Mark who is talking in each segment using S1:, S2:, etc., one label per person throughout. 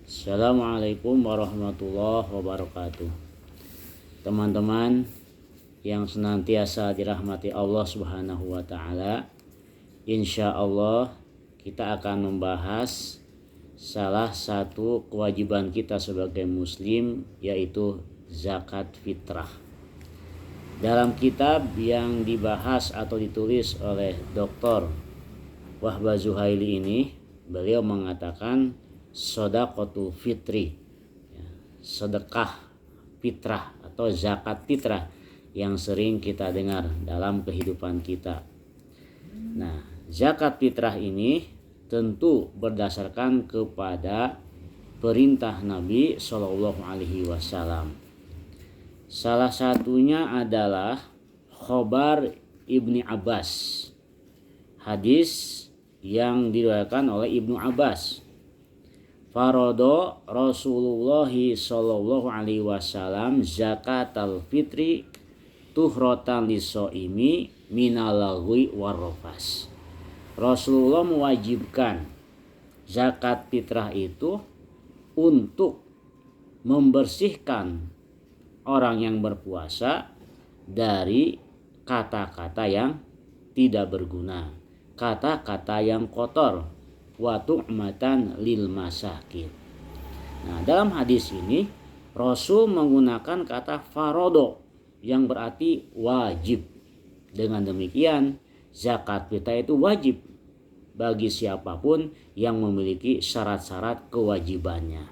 S1: Assalamualaikum warahmatullahi wabarakatuh. Teman-teman yang senantiasa dirahmati Allah Subhanahu wa taala, insya Allah kita akan membahas salah satu kewajiban kita sebagai muslim, yaitu zakat fitrah. Dalam kitab yang dibahas atau ditulis oleh Dr. Wahbah Zuhaili ini, beliau mengatakan shadaqatul fitri, sedekah fitrah atau zakat fitrah yang sering kita dengar dalam kehidupan kita. Nah, zakat fitrah ini tentu berdasarkan kepada perintah Nabi Shallallahu Alaihi Wasallam. Salah satunya adalah khobar Ibni Abbas, hadis yang diriwayatkan oleh Ibnu Abbas. Farodo Rasulullah sallallahu alaihi wasallam zakatal fitri tuhrotan lisoimi minalagwi warrofas. Rasulullah mewajibkan zakat fitrah itu untuk membersihkan orang yang berpuasa dari kata-kata yang tidak berguna, kata-kata yang kotor, wa tu'matan lil masakin. Nah, dalam hadis ini Rasul menggunakan kata farodo yang berarti wajib. Dengan demikian zakat fitrah itu wajib bagi siapapun yang memiliki syarat-syarat kewajibannya.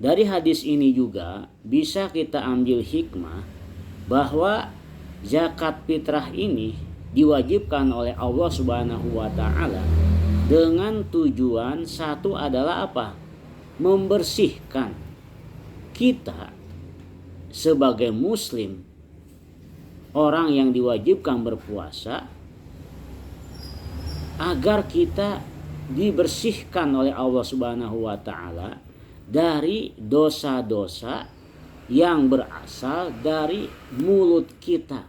S1: Dari hadis ini juga bisa kita ambil hikmah bahwa zakat fitrah ini diwajibkan oleh Allah Subhanahu wa taala dengan tujuan satu adalah apa? Membersihkan kita sebagai muslim, orang yang diwajibkan berpuasa, agar kita dibersihkan oleh Allah Subhanahu wa taala dari dosa-dosa yang berasal dari mulut kita.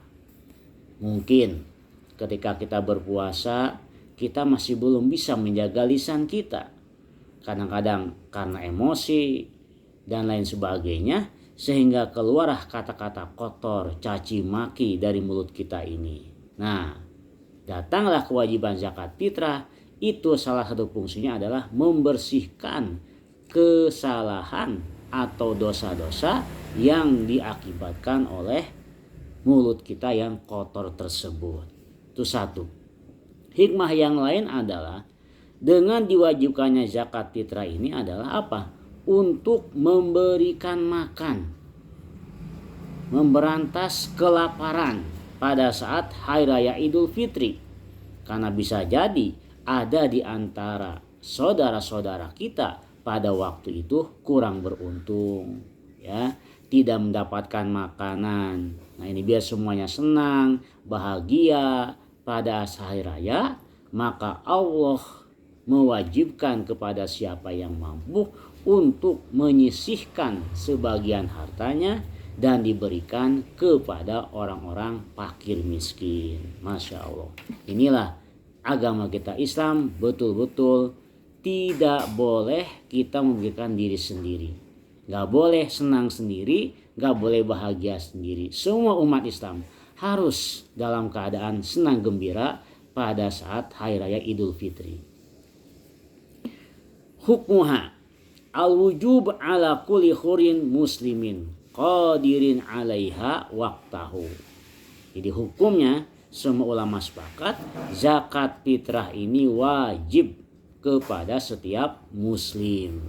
S1: Mungkin ketika kita berpuasa kita masih belum bisa menjaga lisan kita. Kadang-kadang karena emosi dan lain sebagainya, sehingga keluarlah kata-kata kotor, caci maki dari mulut kita ini. Nah, datanglah kewajiban zakat fitrah. Itu salah satu fungsinya adalah membersihkan kesalahan atau dosa-dosa yang diakibatkan oleh mulut kita yang kotor tersebut. Itu satu. Hikmah yang lain adalah dengan diwajibkannya zakat fitrah ini adalah apa? Untuk memberikan makan, memberantas kelaparan pada saat Hari Raya Idul Fitri. Karena bisa jadi ada di antara saudara-saudara kita pada waktu itu kurang beruntung, ya, tidak mendapatkan makanan. Nah, ini biar semuanya senang, bahagia pada hari raya, maka Allah mewajibkan kepada siapa yang mampu untuk menyisihkan sebagian hartanya dan diberikan kepada orang-orang fakir miskin. Masya Allah. Inilah agama kita Islam, betul-betul tidak boleh kita memikirkan diri sendiri. Gak boleh senang sendiri, gak boleh bahagia sendiri. Semua umat Islam harus dalam keadaan senang gembira pada saat Hari Raya Idul Fitri. Hukmuha al-wujub ala kulli khurin muslimin qadirin alaiha waqtahu. Jadi hukumnya semua ulama sepakat zakat fitrah ini wajib kepada setiap muslim.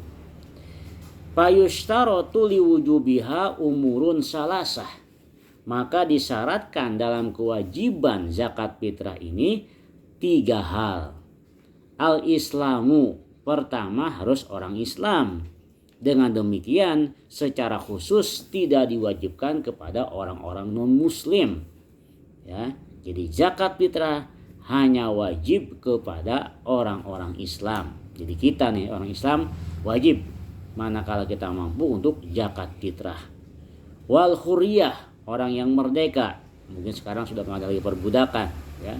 S1: Payushtaratu liwujubiha umurun salasah. Maka disyaratkan dalam kewajiban zakat fitrah ini 3 hal. Al-Islamu, pertama harus orang Islam. Dengan demikian secara khusus tidak diwajibkan kepada orang-orang non-muslim. Ya, jadi zakat fitrah hanya wajib kepada orang-orang Islam. Jadi kita nih orang Islam wajib manakala kita mampu untuk zakat fitrah. Wal khuriyah, orang yang merdeka, mungkin sekarang sudah tidak ada lagi perbudakan, ya.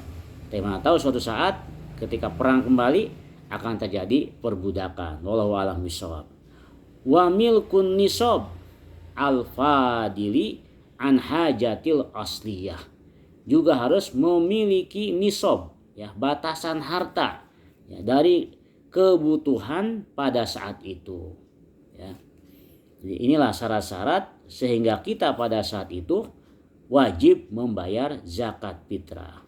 S1: Tapi mana tahu suatu saat ketika perang kembali akan terjadi perbudakan. Wallahu a'lam bishawab. Wa milkun nisab al-fadili an hajatil asliyah. Juga harus memiliki nisab, ya, batasan harta, ya, dari kebutuhan pada saat itu, ya. Jadi inilah syarat-syarat sehingga kita pada saat itu wajib membayar zakat fitrah.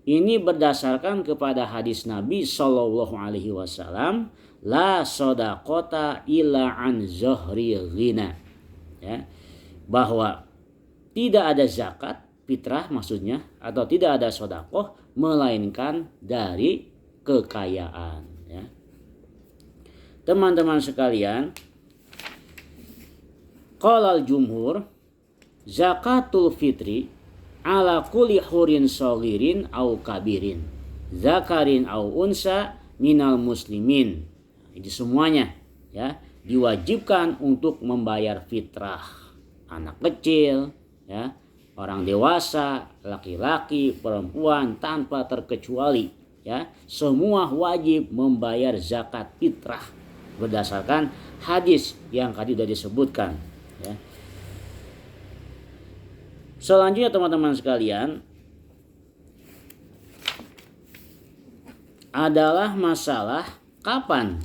S1: Ini berdasarkan kepada hadis Nabi Shallallahu Alaihi Wasallam, la sodakota illa an zohri ghina, ya, bahwa tidak ada zakat fitrah maksudnya, atau tidak ada sodakoh melainkan dari kekayaan, ya. Teman-teman sekalian, qala al-jumhur zakatul fitri ala kulli hurin saghirin au kabirin, zakarin au unsa minal muslimin. Ini semuanya, ya, diwajibkan untuk membayar fitrah. Anak kecil, ya, orang dewasa, laki-laki, perempuan tanpa terkecuali, ya, semua wajib membayar zakat fitrah berdasarkan hadis yang tadi sudah disebutkan, ya. Selanjutnya teman-teman sekalian adalah masalah kapan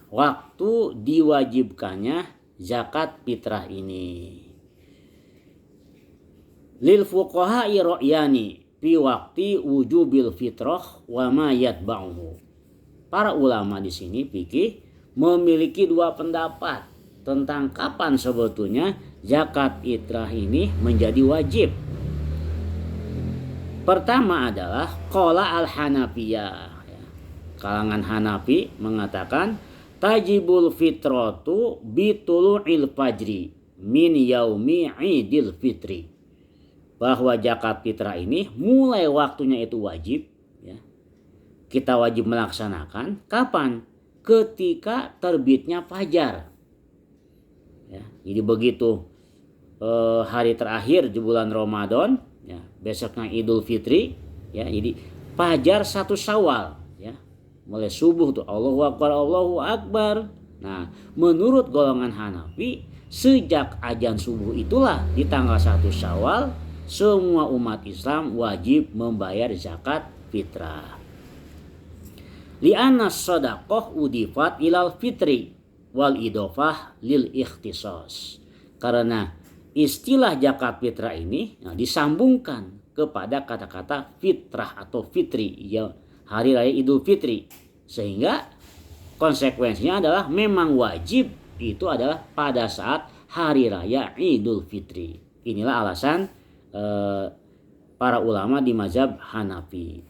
S1: waktu diwajibkannya zakat fitrah ini. Lil fuqaha'i ra'yani fi waqti wujubil fitrah wa ma yatba'uhu. Para ulama di sini fikih memiliki dua pendapat tentang kapan sebetulnya zakat fitrah ini menjadi wajib. Pertama adalah qala al-Hanafiyah. Kalangan Hanafi mengatakan tajibul fitratu bitulu'il fajri min yaumi idil fitri. Bahwa zakat fitrah ini mulai waktunya itu wajib, ya. Kita wajib melaksanakan kapan? Ketika terbitnya fajar. Ya, jadi begitu hari terakhir di bulan Ramadan, ya, besoknya Idul Fitri, ya, jadi fajar 1 Syawal, ya. Mulai subuh tuh Allahu Akbar, Allahu Akbar. Nah, menurut golongan Hanafi, sejak azan subuh itulah di tanggal 1 Syawal semua umat Islam wajib membayar zakat fitrah. Li'anna shadaqah udifat ilal fitri wal idofah lil ikhtisas. Karena istilah zakat fitrah ini, nah, disambungkan kepada kata-kata fitrah atau fitri, ya, hari raya Idul Fitri, sehingga konsekuensinya adalah memang wajib itu adalah pada saat hari raya Idul Fitri. Inilah alasan para ulama di mazhab Hanafi.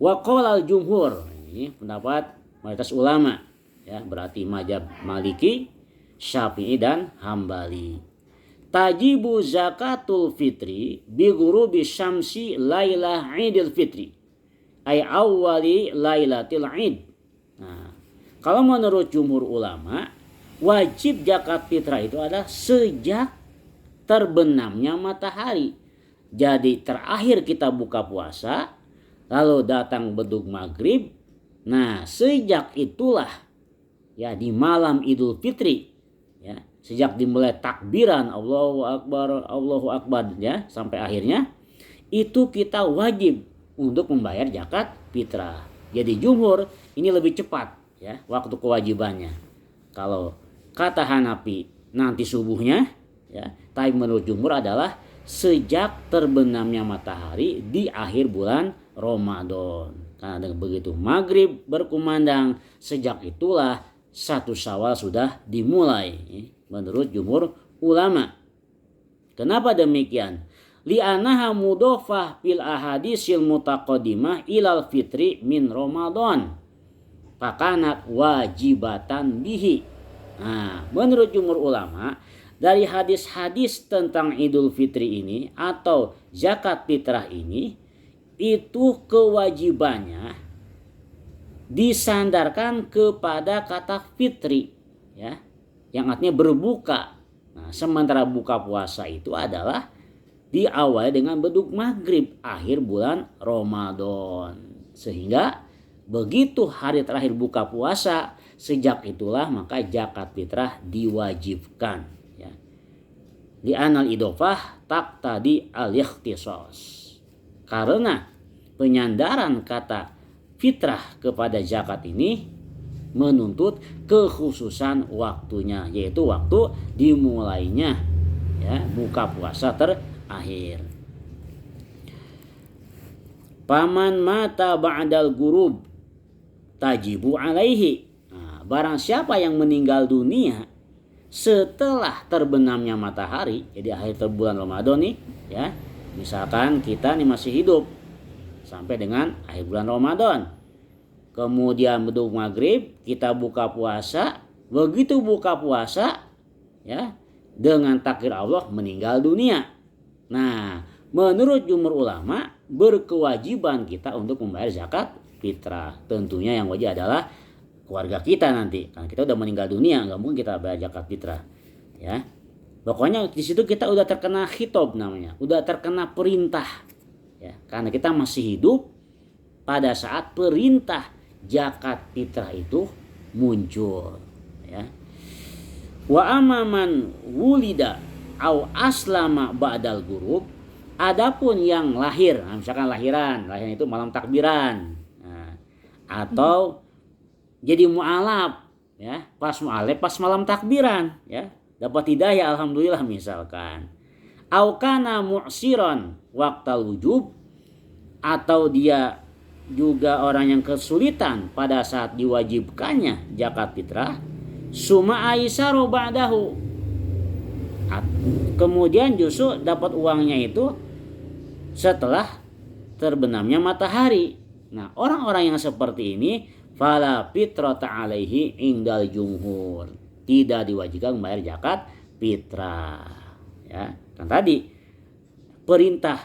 S1: Wa qala al-jumhur, ini pendapat mayoritas ulama, ya, berarti mazhab Maliki, Syafi'i dan Hambali. Tajibu zakatul fitri bi ghurubi syamsi lailah Idul Fitri ay awwali lailatil Id. Nah, kalau menurut jumhur ulama, wajib zakat fitrah itu adalah sejak terbenamnya matahari. Jadi terakhir kita buka puasa, lalu datang bedug maghrib. Nah, sejak itulah, ya, di malam Idul Fitri, ya, sejak dimulai takbiran Allahu Akbar, ya, sampai akhirnya itu kita wajib untuk membayar zakat fitrah. Jadi jumhur ini lebih cepat, ya, waktu kewajibannya. Kalau kata Hanafi nanti subuhnya, ya, tapi menurut jumhur adalah sejak terbenamnya matahari di akhir bulan Ramadan. Karena dengan begitu maghrib berkumandang, sejak itulah 1 Syawal sudah dimulai, menurut jumhur ulama. Kenapa demikian? Li'anaha mudhafah fil ahadisil mutaqaddimah ilal fitri min Ramadan. Fakanat wajibatan bihi. Nah, menurut jumhur ulama, dari hadis-hadis tentang Idul Fitri ini atau zakat fitrah ini, itu kewajibannya disandarkan kepada kata fitri, ya, yang artinya berbuka. Nah, sementara buka puasa itu adalah diawali dengan bedug maghrib akhir bulan Ramadan, sehingga begitu hari terakhir buka puasa, sejak itulah maka zakat fitrah diwajibkan. Ya. Di anal idofah tak tadi al-ikhtisas. Karena penyandaran kata fitrah kepada zakat ini menuntut kekhususan waktunya, yaitu waktu dimulainya ya buka puasa terakhir. Paman mata ba'dal gurub tajibu alaihi. Nah, barang siapa yang meninggal dunia setelah terbenamnya matahari, jadi akhir bulan Ramadan nih, ya. Misalkan kita nih masih hidup sampai dengan akhir bulan Ramadan. Kemudian beduk maghrib kita buka puasa, begitu buka puasa, ya, dengan takdir Allah meninggal dunia. Nah, menurut jumhur ulama berkewajiban kita untuk membayar zakat fitrah. Tentunya yang wajib adalah keluarga kita nanti. Karena kita udah meninggal dunia, nggak mungkin kita bayar zakat fitrah. Ya, pokoknya di situ kita udah terkena khitab namanya, udah terkena perintah. Ya, karena kita masih hidup pada saat perintah zakat fitrah itu muncul. Ya. Wa amaman wulida au aslama ba'dal gurub. Adapun yang lahir, nah misalkan lahiran itu malam takbiran, nah, atau jadi mu'alaf, ya pas mu'alaf pas malam takbiran, ya dapat hidayah alhamdulillah misalkan. Au kana mu'siran waqtal wujub, atau dia juga orang yang kesulitan pada saat diwajibkannya zakat fitrah, suma aisaru ba'dahu. Kemudian justru dapat uangnya itu setelah terbenamnya matahari. Nah, orang-orang yang seperti ini fala fitrata alaihi indal jumhur, tidak diwajibkan membayar zakat fitrah. Ya, kan tadi perintah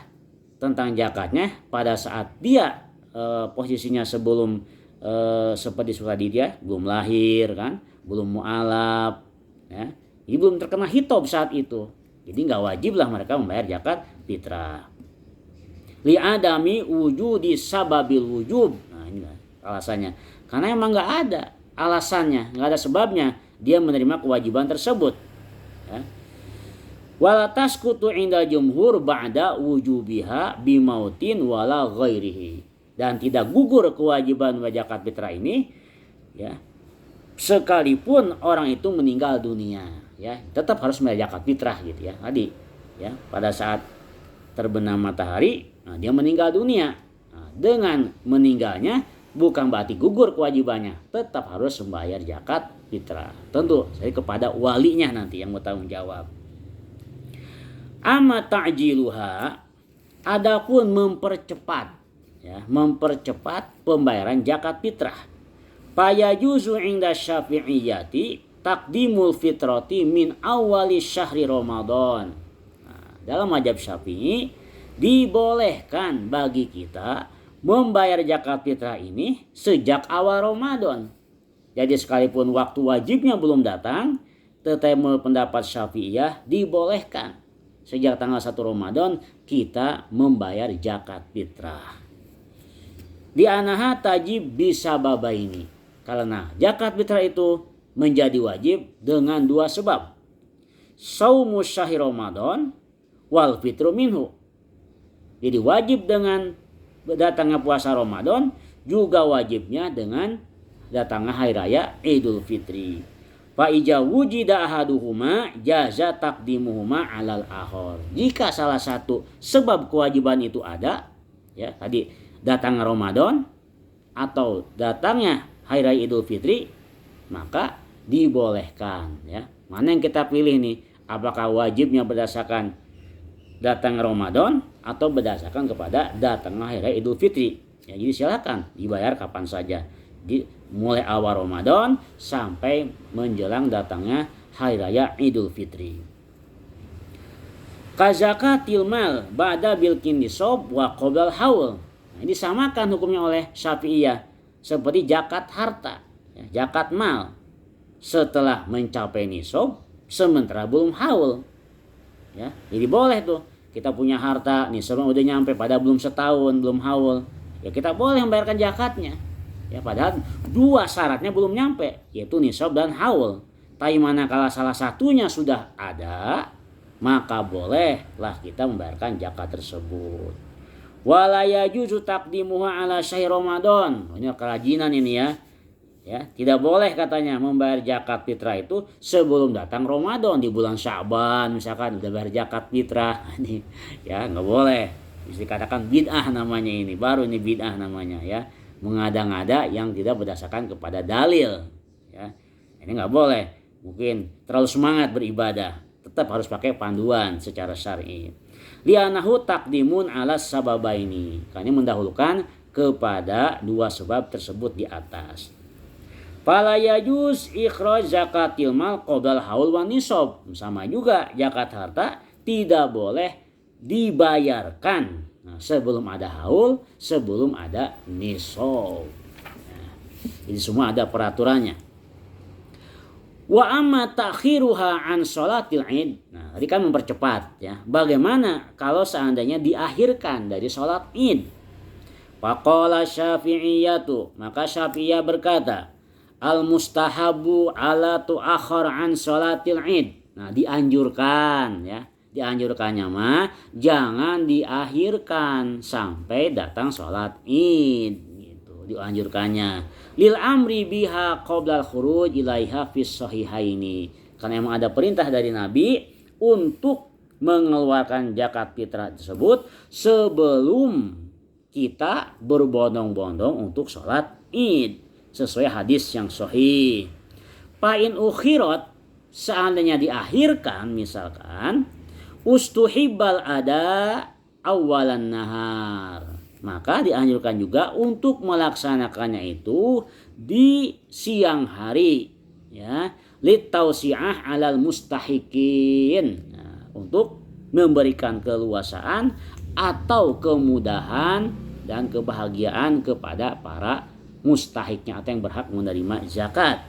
S1: tentang zakatnya pada saat dia posisinya sebelum seperti dia belum lahir kan, belum mu'alaf, ya. Jadi belum terkena khitab saat itu. Jadi nggak wajib lah mereka membayar zakat fitrah. Li'adami wujudi sababil wujub. Nah ini alasannya. Karena emang nggak ada alasannya, nggak ada sebabnya dia menerima kewajiban tersebut. Ya. Wala tasqutu inda jumhur ba'da wujubiha bimautin wala ghairihi. Dan tidak gugur kewajiban zakat fitrah ini, ya, sekalipun orang itu meninggal dunia, ya, tetap harus membayar zakat fitrah gitu ya. Tadi, ya, pada saat terbenam matahari, nah, dia meninggal dunia. Nah, dengan meninggalnya bukan berarti gugur kewajibannya, tetap harus membayar zakat fitrah. Tentu saya kepada walinya nanti yang bertanggung jawab. Amma ta'jiluha, adapun mempercepat, ya, mempercepat pembayaran zakat fitrah. Fayajuzu inda syafi'iyati taqdimul fitrati min awali syahri Ramadan. Nah, dalam mazhab Syafi'i dibolehkan bagi kita membayar zakat fitrah ini sejak awal Ramadan. Jadi sekalipun waktu wajibnya belum datang, tetapi menurut pendapat Syafi'iyah dibolehkan sejak tanggal 1 Ramadan kita membayar zakat fitrah. Di anaha tajib bisa baba ini. Karena zakat fitrah itu menjadi wajib dengan dua sebab. Saumu syahri Ramadan wal fitru minhu. Jadi wajib dengan datangnya puasa Ramadan, juga wajibnya dengan datangnya hari raya Idul Fitri. Fa ija wujida ahaduhuma jaza taqdimuhuma alal akhar. Jika salah satu sebab kewajiban itu ada, ya tadi datangnya Ramadan atau datangnya hari raya Idul Fitri, maka dibolehkan, ya. Mana yang kita pilih nih? Apakah wajibnya berdasarkan datang Ramadan atau berdasarkan kepada datangnya hari raya Idul Fitri? Ya, jadi silakan dibayar kapan saja. Mulai awal Ramadan sampai menjelang datangnya hari raya Idul Fitri. Kazakatil mal ba'da bilkin nisab wa qoblal haul. Nah, ini disamakan hukumnya oleh Syafi'iyah seperti zakat harta, ya, zakat mal setelah mencapai nisab sementara belum haul. Ya, jadi boleh tuh kita punya harta nisabnya udah nyampe pada belum setahun, belum haul. Ya kita boleh membayarkan zakatnya. Ya, padahal dua syaratnya belum nyampe, yaitu nisab dan haul. Tapi manakala salah satunya sudah ada, maka bolehlah kita membayarkan zakat tersebut. Wala yajuzu taqdimuha ala syahr Ramadan. Ini kerajinan ini ya. Ya, tidak boleh katanya membayar zakat fitrah itu sebelum datang Ramadan, di bulan Sya'ban misalkan udah bayar zakat fitrah. Ini ya nggak boleh. Bisa dikatakan bid'ah namanya ini. Baru ini bid'ah namanya ya. Mengada-ngada yang tidak berdasarkan kepada dalil ya. Ini nggak boleh. Mungkin terlalu semangat beribadah, tetap harus pakai panduan secara syar'i. Li'annahu taqdimun ala sababaini. Karena mendahulukan kepada dua sebab tersebut di atas. Fala yajuz ikhraj zakatil mal qabla haul wa nisab. Sama juga zakat harta tidak boleh dibayarkan sebelum ada haul, sebelum ada nisab. Nah, ini semua ada peraturannya. Wa amma ta'khiruha an sholatil id. Nah, tadi kan mempercepat ya. Bagaimana kalau seandainya diakhirkan dari sholat id? Faqala Syafi'iyatu, maka Syafi'iyah berkata, al mustahabu ala tu'akhir an sholatil id. Nah, dianjurkan ya. Dianjurkannya mah jangan diakhirkan sampai datang sholat id gitu. Dianjurkannya lil amri biha qabla al khuruj ilaiha fis sahihaini. Karena emang ada perintah dari Nabi untuk mengeluarkan zakat fitrah tersebut sebelum kita berbondong-bondong untuk sholat id sesuai hadis yang sahih. Fa'in ukhirat, seandainya diakhirkan misalkan ustuhibbal ada awalan nahar, maka dianjurkan juga untuk melaksanakannya itu di siang hari ya, litausi'ah alal mustahikin. Nah, untuk memberikan keluasaan atau kemudahan dan kebahagiaan kepada para mustahiknya atau yang berhak menerima zakat.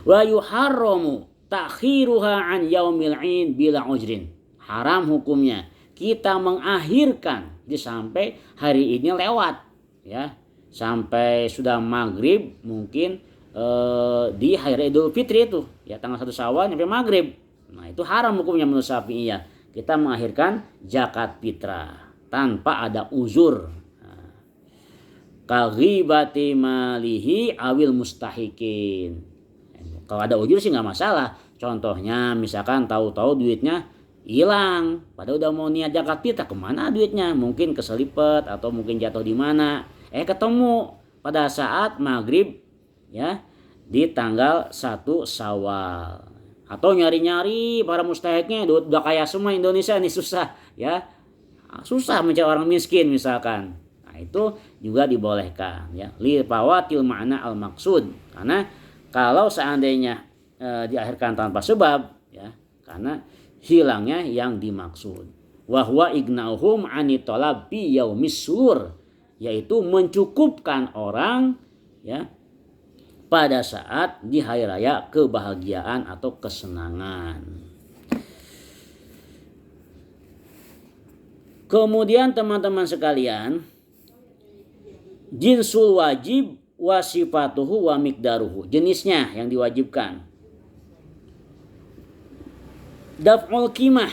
S1: Wa yuharramu ta'khiruha an yaumil 'id bila ujrin. Haram hukumnya kita mengakhirkan sampai hari ini lewat ya, sampai sudah maghrib mungkin di hari Idul Fitri itu ya, tanggal 1 Syawal sampai maghrib. Nah, itu haram hukumnya menurut Syafi'iyah. Kita mengakhirkan zakat fitrah tanpa ada uzur. Kaghibati malihi awil mustahikin. Kalau ada ujur sih nggak masalah. Contohnya misalkan tahu-tahu duitnya hilang, padahal udah mau niat zakat fitrah, kemana duitnya? Mungkin keselipet atau mungkin jatuh di mana. Ketemu pada saat maghrib ya di tanggal 1 Syawal. Atau nyari-nyari para mustahiknya udah kaya semua Indonesia nih, susah ya. Susah mencari orang miskin misalkan. Nah, itu juga dibolehkan ya. Li fawatil ma'na al maksud. Karena kalau seandainya diakhirkan tanpa sebab ya, karena hilangnya yang dimaksud. Wa huwa ignauhum ani talab bi yaumis sur, yaitu mencukupkan orang ya pada saat di hari raya kebahagiaan atau kesenangan. Kemudian teman-teman sekalian, jinsul wajib wa sifatuhu wa miqdaruhu, jenisnya yang diwajibkan. Daf'ul qimah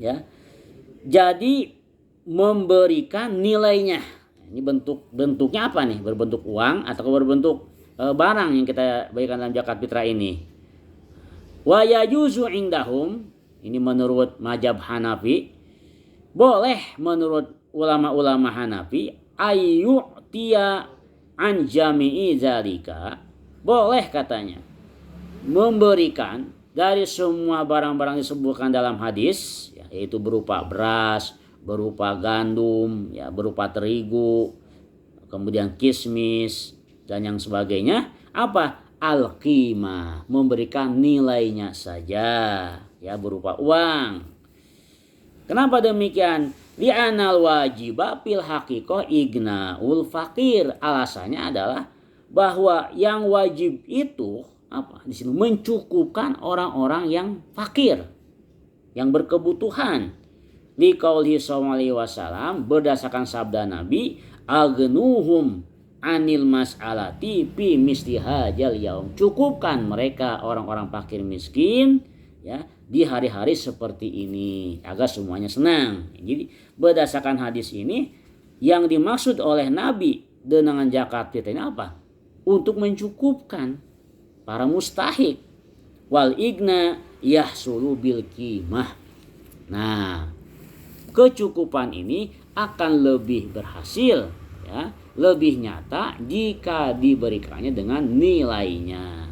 S1: ya. Jadi memberikan nilainya. Ini bentuknya apa nih? Berbentuk uang atau berbentuk barang yang kita berikan dalam zakat fitrah ini. Wa yajuzu indahum, ini menurut mazhab Hanafi, boleh menurut ulama-ulama Hanafi ayyu'tiya an jami'i zalika, boleh katanya memberikan dari semua barang-barang disebutkan dalam hadis ya, yaitu berupa beras, berupa gandum ya, berupa terigu, kemudian kismis dan yang sebagainya. Apa? Al-qimah, memberikan nilainya saja ya, berupa uang. Kenapa demikian? Li'anal wajiba fil haqiqah ignaul fakir. Alasannya adalah bahwa yang wajib itu apa? Di sini mencukupkan orang-orang yang fakir, yang berkebutuhan. Liqaulihi sallallahu alaihi wasallam, berdasarkan sabda Nabi, agnuhum anil mas'alati fi misli hadzal yaum. Cukupkan mereka orang-orang fakir miskin ya di hari-hari seperti ini agar semuanya senang. Jadi berdasarkan hadis ini yang dimaksud oleh Nabi dengan zakat fitrah ini apa? Untuk mencukupkan para mustahik. Wal igna yahsulu bil qimah. Nah, kecukupan ini akan lebih berhasil ya, lebih nyata jika diberikannya dengan nilainya.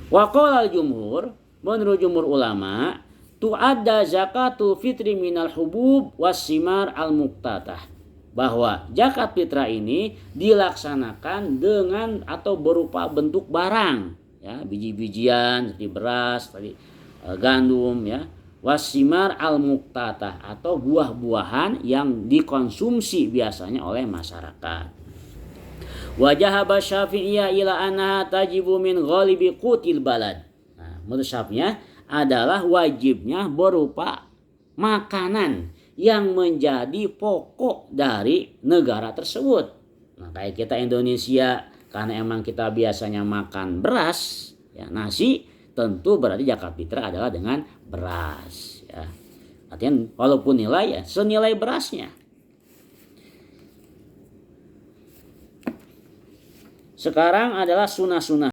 S1: Wa qala al-jumhur, menurut jumhur ulama, tu'adda zakatul fitri minal hubub wassimar al-muqtatah. Bahwa zakat fitrah ini dilaksanakan dengan atau berupa bentuk barang ya, biji-bijian seperti beras, tadi gandum ya, wasimar al-muqtatah atau buah-buahan yang dikonsumsi biasanya oleh masyarakat. Wajahaba Syafi'iyah ila anha tajibu min ghalibi qutil balad. Nah, menurut Syafi'iyah adalah wajibnya berupa makanan yang menjadi pokok dari negara tersebut. Nah, kayak kita Indonesia, karena emang kita biasanya makan beras, ya, nasi, tentu berarti zakat fitrah adalah dengan beras. Ya. Artinya walaupun nilai ya senilai berasnya. Sekarang adalah sunah-sunah